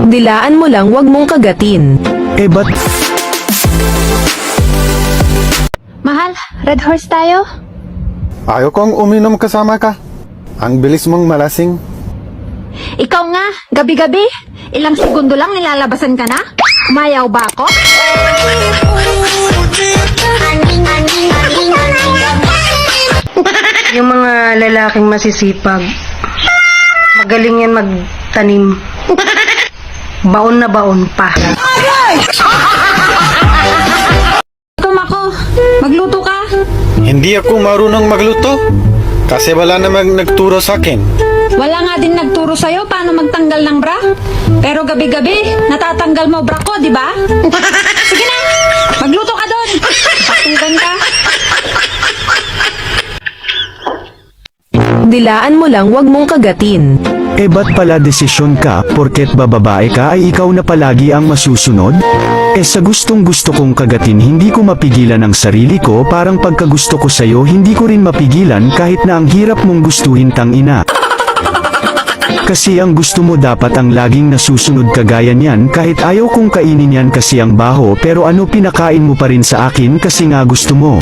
Dilaan mo lang, wag mong kagatin. Eh ba't Mahal, Red Horse tayo? Ayaw kong uminom kasama ka. Ang bilis mong malasing. Ikaw nga, gabi-gabi. Ilang segundo lang nilalabasan ka na? Umayaw ba ako? Yung mga lalaking masisipag, magaling yan magtanim. Baon na baon pa. Gutom ako. Magluto ka. Hindi ako marunong magluto. Kasi wala namang nagturo sa akin. Wala nga din nagturo sa'yo paano magtanggal ng bra. Pero gabi-gabi, natatanggal mo bra ko, di ba? Sige na, magluto ka doon. Patugan ka. Dilaan mo lang, wag mong kagatin. Eh ba't pala desisyon ka, porket bababae ka ay ikaw na palagi ang masusunod? Eh sa gustong gusto kong kagatin hindi ko mapigilan ang sarili ko, parang pagkagusto ko sa'yo hindi ko rin mapigilan kahit na ang hirap mong gustuhin, tangina. Kasi ang gusto mo dapat ang laging nasusunod kagaya niyan, kahit ayaw kong kainin yan kasi ang baho, pero ano, pinakain mo pa rin sa akin kasi nga gusto mo.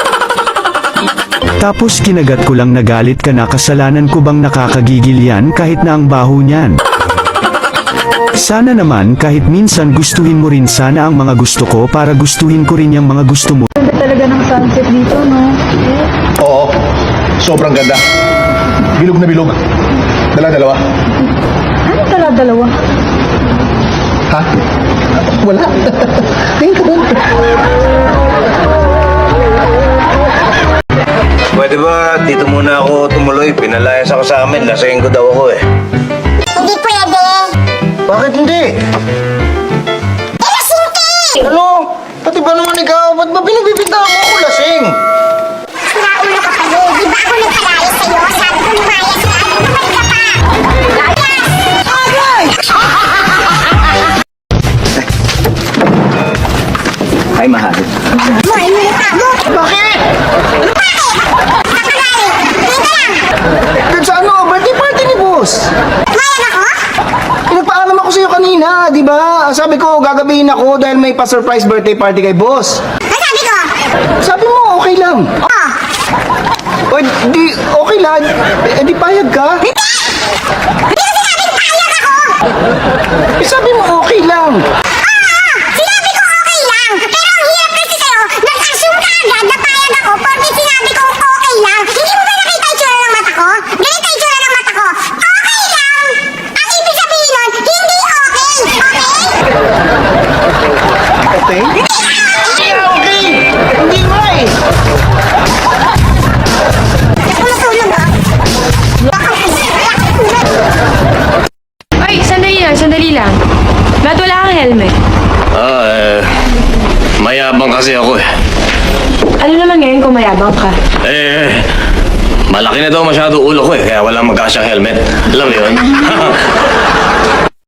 Tapos kinagat ko lang, nagalit ka na, kasalanan ko bang nakakagigil yan kahit na ang baho niyan? Sana naman kahit minsan gustuhin mo rin sana ang mga gusto ko para gustuhin ko rin yung mga gusto mo. Talaga ng sunset dito, no? Oo, sobrang ganda. Bilog na bilog. Dala-dalawa. Ano dala-dalawa? Ha? Wala. Tingin ko. Pwede ba dito muna ako tumuloy? Pinalayas ako sa amin. Lasingin ko daw ako eh. Hindi pwede. Bakit hindi? Lasing ka eh! Ano? Pati ba naman ikaw? Ba't ba pinagbibintangan mo ako lasing? Sinaulo ka pa rin. Di ba ako nagpalayas sa'yo? Sabi ko lumayas ka. Bumalik ka pa. Layas! Ay, mahal. Mahal mo yung tamo. Bakit? Bakit? Kapagaling. Hindi ka lang. Sa ano? Birthday party ni boss. Mayroon ako? Pinagpaalam ako sa'yo kanina, di ba? Sabi ko, gagabihin ako dahil may pa-surprise birthday party kay boss. Ano sabi ko? Sabi mo, okay lang. Oh. O, di, okay lang. Eh, di payag ka. Hindi ko sinabing payag ako. Eh, sabi mo, okay lang. Sinabi ko okay lang. Pero ang hirap kasi sa'yo, nag-assume ka agad na payag ako porque sinabi ko okay lang. Hindi mo ba nakita yung tsura ng mata ko? Ganito yung tsura ng mata ko. Okay lang. Ang ibig sabihin nun, hindi okay. Okay? Okay? Hindi okay. Hindi mo eh. Sumunod ah. Ay, sandali lang. Ba't wala kang helmet? Mayabang kasi ako eh. Ano naman ngayon kung mayabang ka? Malaki na daw masyado ulo ko eh, kaya walang magkasyang helmet. Alam mo yun?